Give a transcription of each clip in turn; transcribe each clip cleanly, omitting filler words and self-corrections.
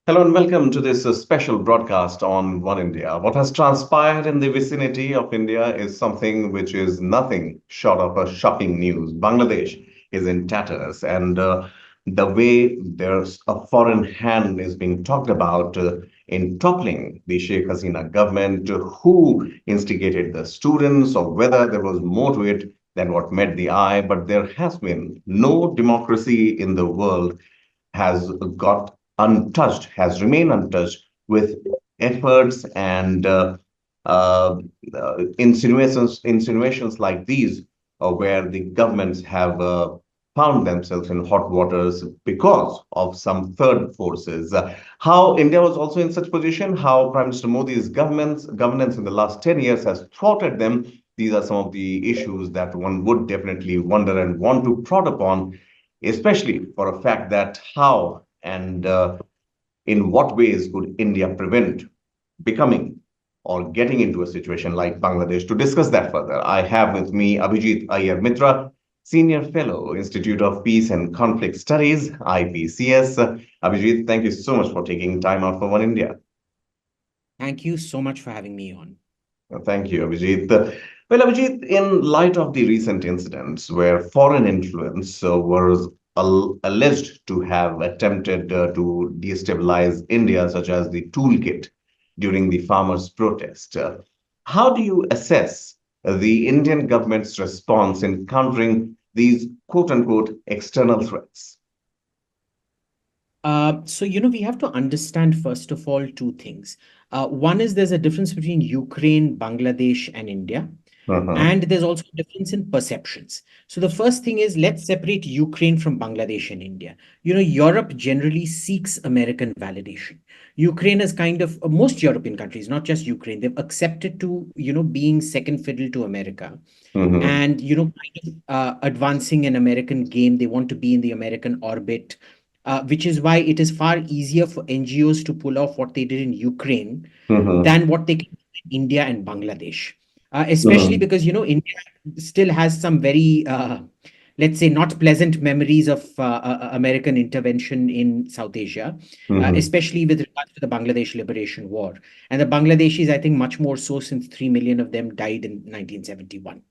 Hello and welcome to this special broadcast on One India. What has transpired in the vicinity of India is something which is nothing short of a shocking news. Bangladesh is in tatters, and the way there's a foreign hand is being talked about in toppling the Sheikh Hasina government, who instigated the students, or whether there was more to it than what met the eye. But there has been no democracy in the world has got untouched, has remained untouched with efforts and insinuations like these, where the governments have found themselves in hot waters because of some third forces. How India was also in such position, how Prime Minister Modi's governance in the last 10 years has thwarted them. These are some of the issues that one would definitely wonder and want to prod upon, especially for a fact that how and in what ways could India prevent becoming or getting into a situation like Bangladesh? To discuss that further, I have with me Abhijit Iyer Mitra, Senior Fellow, Institute of Peace and Conflict Studies, IPCS. Abhijit, thank you so much for taking time out for One India. Thank you so much for having me on. Thank you, Abhijit. Well, Abhijit, in light of the recent incidents where foreign influence was alleged to have attempted to destabilize India, such as the toolkit during the farmers' protest, how do you assess the Indian government's response in countering these quote unquote external threats? We have to understand, first of all, two things. One is there's a difference between Ukraine, Bangladesh, and India. Uh-huh. And there's also a difference in perceptions. So the first thing is, let's separate Ukraine from Bangladesh and India. Europe generally seeks American validation. Ukraine is kind of most European countries, not just Ukraine, they've accepted to, being second fiddle to America Mm-hmm. and, advancing an American game. They want to be in the American orbit, which is why it is far easier for NGOs to pull off what they did in Ukraine Mm-hmm. than what they can do in India and Bangladesh. Especially Mm-hmm. because, India still has some very, let's say, not pleasant memories of American intervention in South Asia, Mm-hmm. especially with regards to the Bangladesh Liberation War. And the Bangladeshis, I think, much more so, since 3 million of them died in 1971.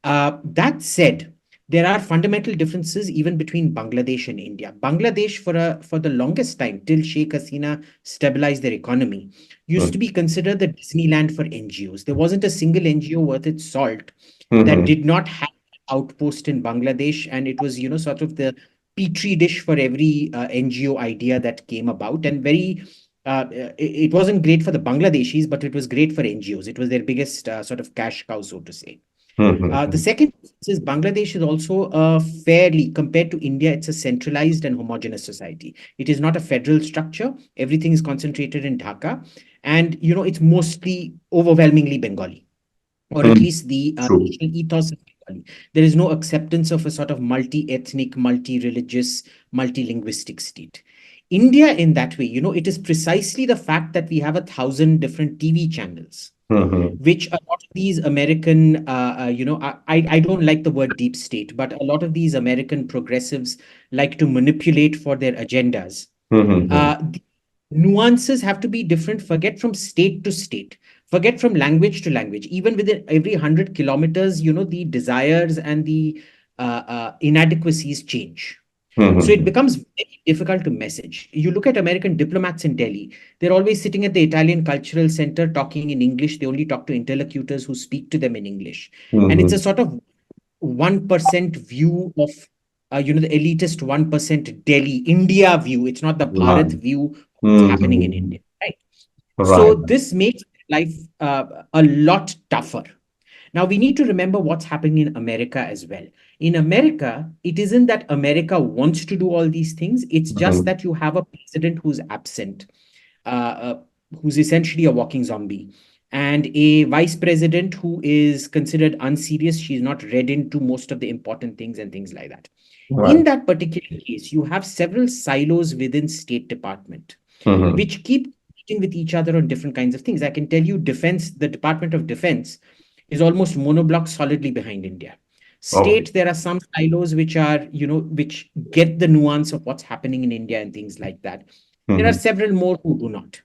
That said, there are fundamental differences even between Bangladesh and India. Bangladesh, for the longest time, till Sheikh Hasina stabilized their economy, used to be considered the Disneyland for NGOs. There wasn't a single NGO worth its salt that Mm-hmm. did not have an outpost in Bangladesh, and it was, sort of the petri dish for every NGO idea that came about. And it wasn't great for the Bangladeshis, but it was great for NGOs. It was their biggest sort of cash cow, so to say. The Mm-hmm. second is Bangladesh is also a fairly, compared to India, it's a centralized and homogeneous society. It is not a federal structure. Everything is concentrated in Dhaka. And, it's mostly overwhelmingly Bengali, or at Mm-hmm. least the True. national ethos of Bengali. There is no acceptance of a sort of multi-ethnic, multi-religious, multi-linguistic state. India, in that way, it is precisely the fact that we have 1,000 different TV channels, Mm-hmm. which a lot of these American, I don't like the word deep state, but a lot of these American progressives like to manipulate for their agendas. Mm-hmm. The nuances have to be different. Forget from state to state, forget from language to language. Even within every 100 kilometers, the desires and the inadequacies change. So it Mm-hmm. becomes very difficult to message. You look at American diplomats in Delhi, they're always sitting at the Italian Cultural Center talking in English. They only talk to interlocutors who speak to them in English. And it's a Mm-hmm. sort of 1% view of, the elitist 1% Delhi, India view. It's not the Bharat Right. view of what's happening in Mm-hmm. India, right? So Right. this makes life a lot tougher. Now, we need to remember what's happening in America as well. In America, it isn't that America wants to do all these things, it's just Mm-hmm. that you have a president who's absent, uh, uh, who's essentially a walking zombie, and a vice president who is considered unserious. She's not read into most of the important things and things like that. In Right. that particular case, you have several silos within State Department Mm-hmm. which keep competing with each other on different kinds of things. I can tell you, defense, the Department of Defense is almost monoblock solidly behind India. Okay. State, there are some silos which are, which get the nuance of what's happening in India and things like that. There are Mhm. several more who do not.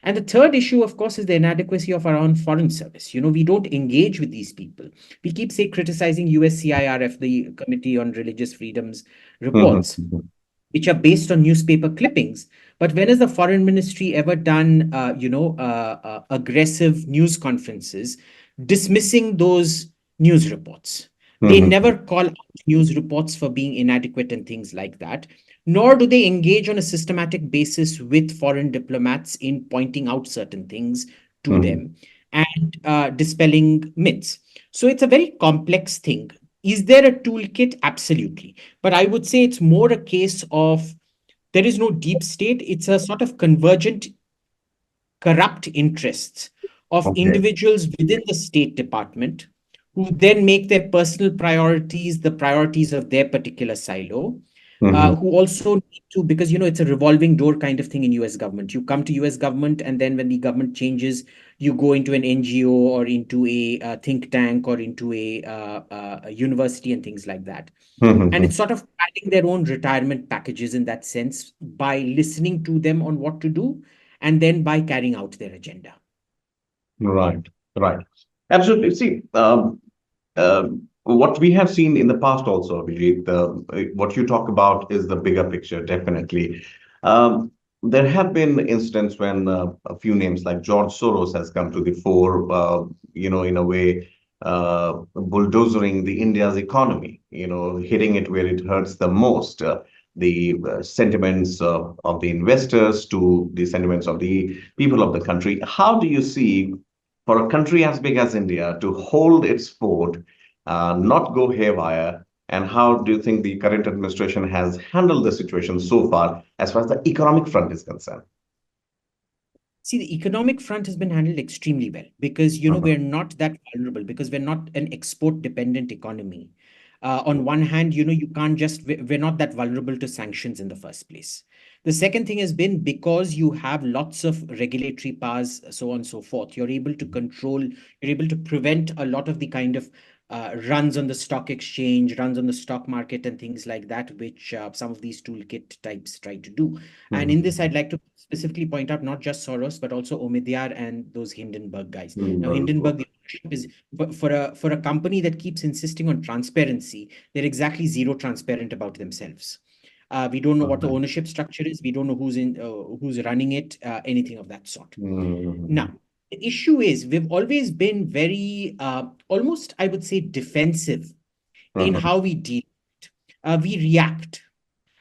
And the third issue, of course, is the inadequacy of our own foreign service. We don't engage with these people. We keep, say, criticizing USCIRF, the Committee on Religious Freedoms Mhm. reports, Mhm. which are based on newspaper clippings. But when has the foreign ministry ever done, aggressive news conferences dismissing those news reports? They Mhm. never call out news reports for being inadequate and things like that, nor do they engage on a systematic basis with foreign diplomats in pointing out certain things to Mhm. them and dispelling myths. So it's a very complex thing. Is there a toolkit? Absolutely. But I would say it's more a case of there is no deep state. It's a sort of convergent, corrupt interests of Okay. individuals within the State Department who then make their personal priorities the priorities of their particular silo. Mhm. Who also need to, because it's a revolving door kind of thing in US government. You come to US government, and then when the government changes, you go into an NGO or into a think tank or into a university and things like that. And Mhm. it's sort of planning their own retirement packages in that sense by listening to them on what to do and then by carrying out their agenda. Right. Right. Absolutely. See, what we have seen in the past also, Abhijit, what you talk about is the bigger picture, definitely. Um, there have been incidents when a few names like George Soros has come to the fore, in a way, bulldozering the India's economy, hitting it where it hurts the most. The sentiments of the investors to the sentiments of the people of the country. How do you see for a country as big as India to hold its fort, not go haywire? And how do you think the current administration has handled the situation so far as far as the economic front is concerned? See, the economic front has been handled extremely well because, Mhm. we're not that vulnerable because we're not an export dependent economy. On one hand, you can't just, we're not that vulnerable to sanctions in the first place. The second thing has been because you have lots of regulatory powers, so on and so forth, you're able to control, you're able to prevent a lot of the kind of runs on the stock exchange, runs on the stock market, and things like that, which some of these toolkit types try to do. And in this, Mhm. I'd like to specifically point out not just Soros, but also Omidyar and those Hindenburg guys. Now, Mhm. Hindenburg, the ownership is for a company that keeps insisting on transparency, they're exactly zero transparent about themselves. We don't know what the ownership structure is. We don't know who's running it, anything of that sort. Mhm. Now, the issue is we've always been very, almost, I would say, defensive in Mhm. how we deal. We react.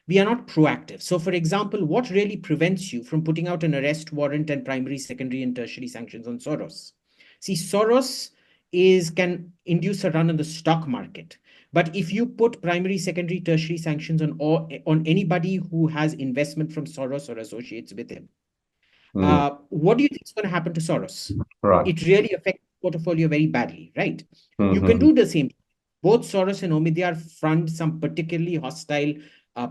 We are not proactive. So, for example, what really prevents you from putting out an arrest warrant and primary, secondary, and tertiary sanctions on Soros? See, Soros can induce a run on the stock market. But if you put primary, secondary, tertiary sanctions on anybody who has investment from Soros or associates with him, Mhm. what do you think is going to happen to Soros? Right. It really affects the portfolio very badly, right? You can Mhm. do the same. Both Soros and Omidyar fund some particularly hostile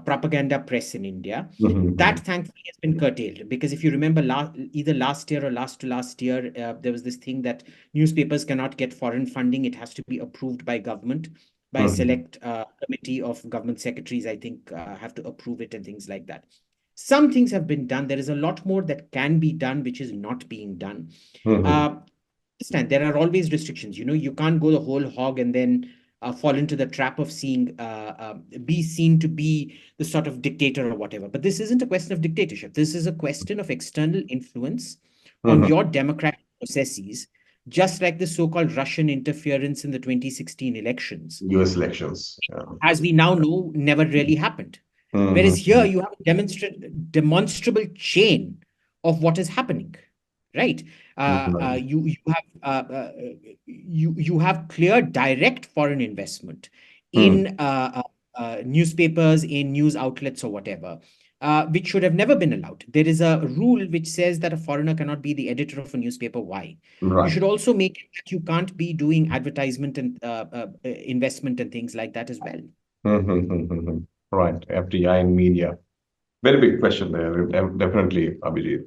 propaganda press in India. That Mhm. thankfully has been curtailed because if you remember, either last year or last to last year, there was this thing that newspapers cannot get foreign funding. It has to be approved by government, by a Mhm. select committee of government secretaries, I think, have to approve it and things like that. Some things have been done. There is a lot more that can be done, which is not being done. Mhm. Uh, Understand there are always restrictions. You can't go the whole hog and then fall into the trap of be seen to be the sort of dictator or whatever. But this isn't a question of dictatorship. This is a question of external influence on Mhm. your democratic processes, just like the so-called Russian interference in the 2016 elections, US elections. Yeah. as we now know, never really happened. Whereas here Mhm. you have a demonstrable chain of what is happening, right? Mhm. You have clear direct foreign investment Mhm. in newspapers, in news outlets, or whatever, which should have never been allowed. There is a rule which says that a foreigner cannot be the editor of a newspaper. Why? You Right. should also make it that you can't be doing advertisement and investment and things like that as well. Mhm. Right. FDI in media. Very big question there. Definitely, Abhijit.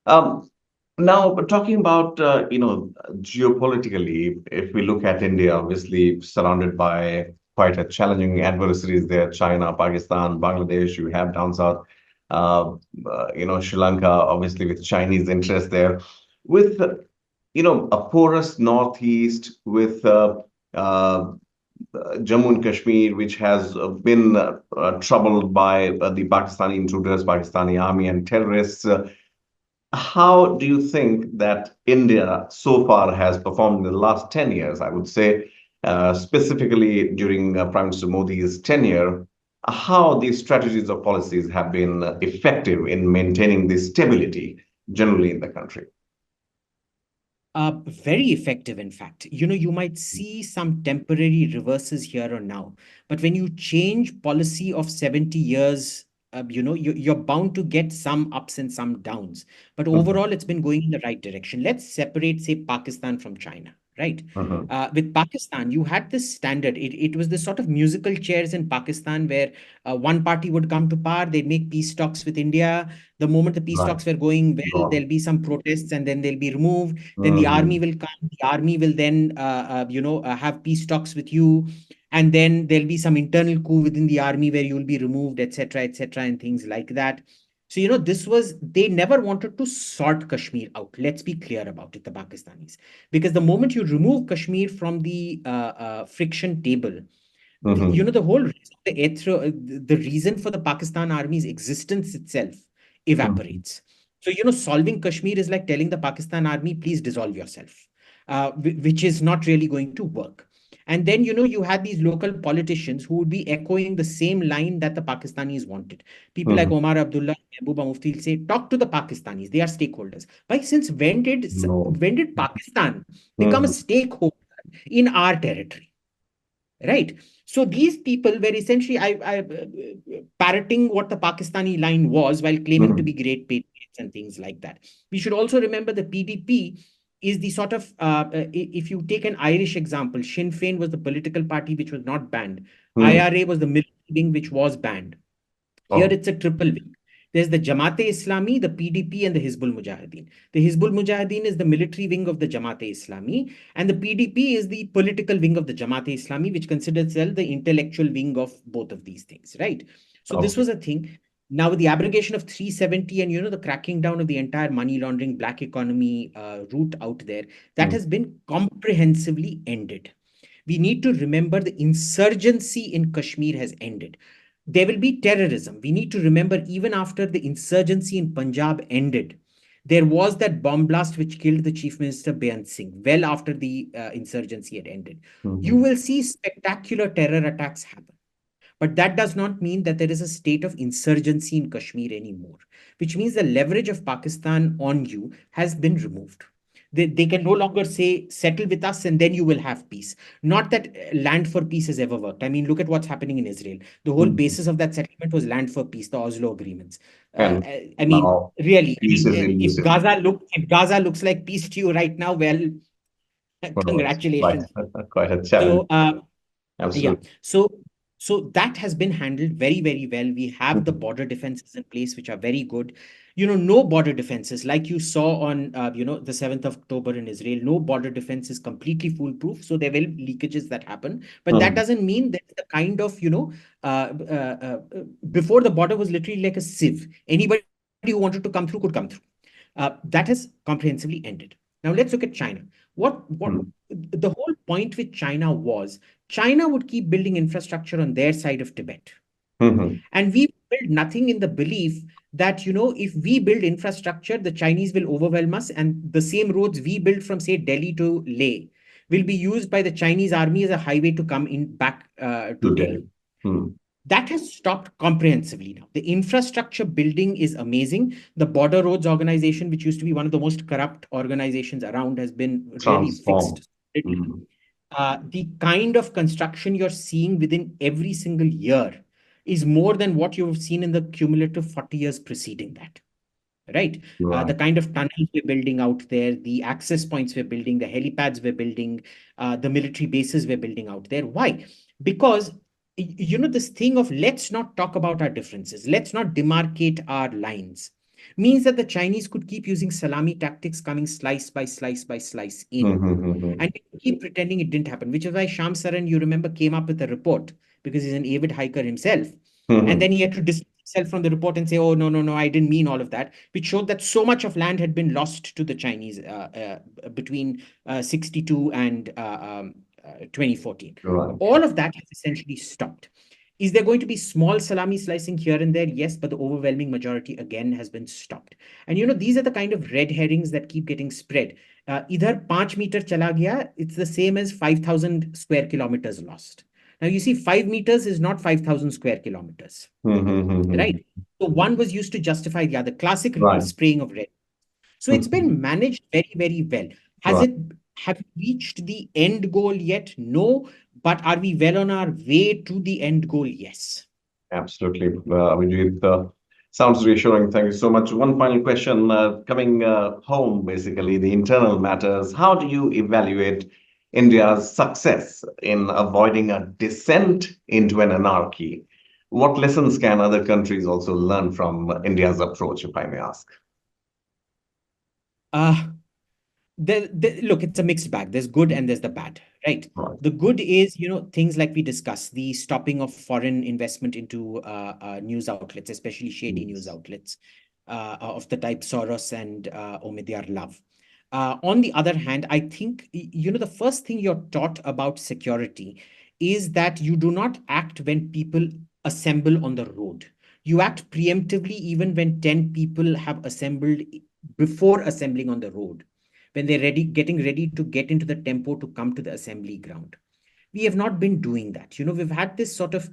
Um, Now, but talking about, geopolitically, if we look at India, obviously surrounded by quite a challenging adversaries there, China, Pakistan, Bangladesh, you have down south. uh, Sri Lanka, obviously with Chinese interest there, with a porous northeast, with Jammu and Kashmir, which has been troubled by the Pakistani intruders, Pakistani army and terrorists. How do you think that India so far has performed in the last 10 years? I would say, specifically during Prime Minister Modi's tenure, how these strategies or policies have been effective in maintaining the stability generally in the country? Very effective, in fact. You might see some temporary reverses here or now, but when you change policy of 70 years, you're bound to get some ups and some downs. But Mhm, overall, it's been going in the right direction. Let's separate, say, Pakistan from China, right? mhm, With Pakistan, you had this standard. It was this sort of musical chairs in Pakistan where one party would come to power, they'd make peace talks with India. The moment the peace right. talks were going well, Wrong. there'll be some protests and then they'll be removed. Then the army Mhm, will come. The army will then, have peace talks with you, and then there'll be some internal coup within the army where you'll be removed, etc., and things like that. So this was they never wanted to sort Kashmir out. Let's be clear about it, the Pakistanis, because the moment you remove Kashmir from the friction table, mhm, the whole reason, the reason for the Pakistan army's existence itself mhm, evaporates. So solving Kashmir is like telling the Pakistan army, please dissolve yourself, which is not really going to work. And then you had these local politicians who would be echoing the same line that the Pakistanis wanted. People like mhm. Omar Abdullah, Mehbooba Mufti will say, talk to the Pakistanis, they are stakeholders. Why, since No. when did Pakistan become a Mhm, stakeholder in our territory? Right. So these people were essentially parroting what the Pakistani line was while claiming to be mhm, great patriots and things like that. We should also remember the PDP is the sort of, if you take an Irish example, Sinn Féin was the political party which was not banned. mhm. IRA was the military wing which was banned. Here Oh, it's a triple wing. There's the Jamaat-e-Islami, the PDP, and the Hizbul Mujahideen. The Hizbul Mujahideen is the military wing of the Jamaat-e-Islami, and the PDP is the political wing of the Jamaat-e-Islami, which considers itself the intellectual wing of both of these things, right? So this okay. was a thing. Now, with the abrogation of 370 and the cracking down of the entire money laundering, black economy route out there, that Mm, has been comprehensively ended. We need to remember the insurgency in Kashmir has ended. There will be terrorism. We need to remember, even after the insurgency in Punjab ended, there was that bomb blast which killed the Chief Minister Beyant Singh well after the insurgency had ended. You mhm, will see spectacular terror attacks happen. But that does not mean that there is a state of insurgency in Kashmir anymore, which means the leverage of Pakistan on you has been removed. They can no longer say, settle with us and then you will have peace. Not that land for peace has ever worked. I mean, look at what's happening in Israel. The whole mhm. basis of that settlement was land for peace, the Oslo agreements. And I mean, now really, peace is elusive. if Gaza looks like peace to you right now, well, Well, it's quite, congratulations. quite a challenge. So, yeah. Absolutely. So that has been handled very, very well. We have the Mhm, border defenses in place, which are very good. No border defenses like you saw on, the 7th of October in Israel. No border defense is completely foolproof. So there will be leakages that happen, but that mhm, doesn't mean that the kind of, before the border was literally like a sieve. Anybody who wanted to come through could come through. That has comprehensively ended. Now let's look at China. What mhm, the whole point with China was China would keep building infrastructure on their side of Tibet. mhm. And we build nothing in the belief that, if we build infrastructure, the Chinese will overwhelm us. And the same roads we build from, say, Delhi to Leh will be used by the Chinese army as a highway to come in back to Today. Delhi. Mhm, That has stopped comprehensively now. The infrastructure building is amazing. The Border Roads Organization, which used to be one of the most corrupt organizations around, has been really transformed. fixed. Mhm, The kind of construction you're seeing within every single year is more than what you've seen in the cumulative 40 years preceding that, right? The right. kind of tunnels we're building out there, the access points we're building, the helipads we're building, the military bases we're building out there. Why? Because this thing of let's not talk about our differences, let's not demarcate our lines, means that the Chinese could keep using salami tactics, coming slice by slice by slice in, Mhm, mhm, and keep pretending it didn't happen, which is why Sham Saran, you remember, came up with a report because he's an avid hiker himself. And mhm. then he had to distance himself from the report and say, oh, no, no, no, I didn't mean all of that, which showed that so much of land had been lost to the Chinese between 62 and 2014. Right. All of that has essentially stopped. Is there going to be small salami slicing here and there? Yes, but the overwhelming majority again has been stopped. And these are the kind of red herrings that keep getting spread. Idhar 5 meter chala gaya, it's the same as 5,000 square kilometers lost. Now, you see, 5 meters is not 5,000 square kilometers, right? So one was used to justify the other, classic Right. spraying of red. So it's been managed very, very well. Right. Have we reached the end goal yet? No. But are we well on our way to the end goal? Yes. Absolutely. Abhijit, sounds reassuring. Thank you so much. One final question coming home, basically, the internal matters. How do you evaluate India's success in avoiding a descent into an anarchy? What lessons can other countries also learn from India's approach, if I may ask? Look, it's a mixed bag. There's good and there's the bad, right? Right. The good is, things like we discussed, the stopping of foreign investment into news outlets, especially shady news outlets of the type Soros and Omidyar Love. On the other hand, I think, the first thing you're taught about security is that you do not act when people assemble on the road. You act preemptively even when 10 people have assembled before assembling on the road, when they're getting ready to get into the tempo to come to the assembly ground. We have not been doing that. We've had this sort of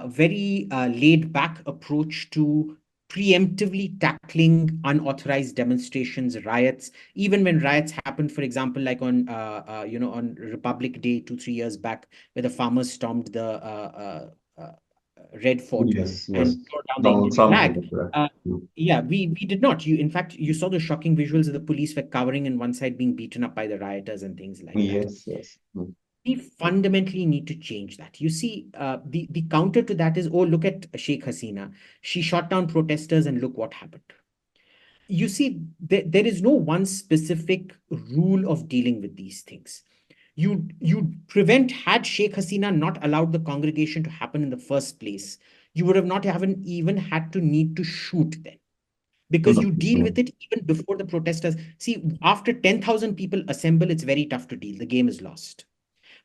very laid back approach to preemptively tackling unauthorized demonstrations, riots, even when riots happened, for example, like on Republic Day 2-3 years back, where the farmers stormed the Red Fort Yes, and yes. tore down the Donald Indian Trump. flag. Yeah, we did not. In fact, you saw the shocking visuals of the police were covering in one side being beaten up by the rioters and things like that. Yes, yes. We fundamentally need to change that. You see, the counter to that is, oh, look at Sheikh Hasina. She shot down protesters and look what happened. You see, there is no one specific rule of dealing with these things. You prevent, had Sheikh Hasina not allowed the congregation to happen in the first place, you would have not even had to need to shoot then, because you deal with it even before the protesters. See, after 10,000 people assemble, it's very tough to deal. The game is lost.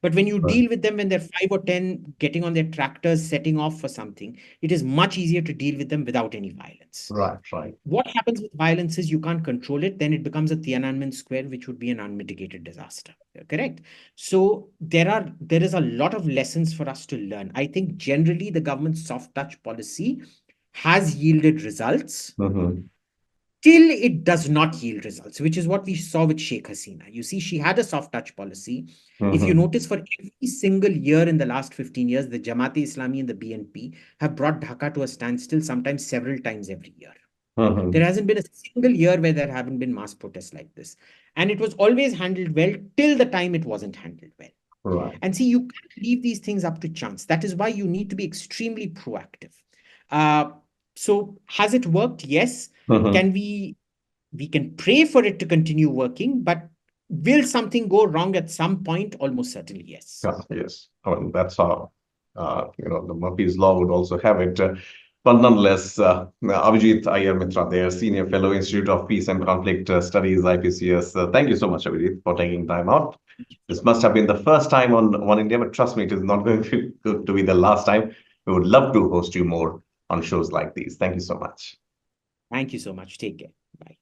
But when you deal with them when they're 5 or 10 getting on their tractors, setting off for something, it is much easier to deal with them without any violence. Right, right. What happens with violence is you can't control it. Then it becomes a Tiananmen Square, which would be an unmitigated disaster. Correct? So there is a lot of lessons for us to learn. I think generally the government's soft touch policy has yielded results. Till it does not yield results, which is what we saw with Sheikh Hasina. You see, she had a soft touch policy. If you notice, for every single year in the last 15 years, the Jamaat-e-Islami and the BNP have brought Dhaka to a standstill, sometimes several times every year. There hasn't been a single year where there haven't been mass protests like this. And it was always handled well till the time it wasn't handled well. Right. And see, you can't leave these things up to chance. That is why you need to be extremely proactive. So has it worked? Yes. Can we can pray for it to continue working, but will something go wrong at some point? Almost certainly, yes. Yes. I mean, that's how, the Murphy's Law would also have it. But nonetheless, Abhijit Iyer Mitra there, Senior Fellow, Institute of Peace and Conflict Studies, IPCS. Thank you so much, Abhijit, for taking time out. This must have been the first time on One India, but trust me, it is not going to be the last time. We would love to host you more on shows like these. Thank you so much. Thank you so much. Take care. Bye.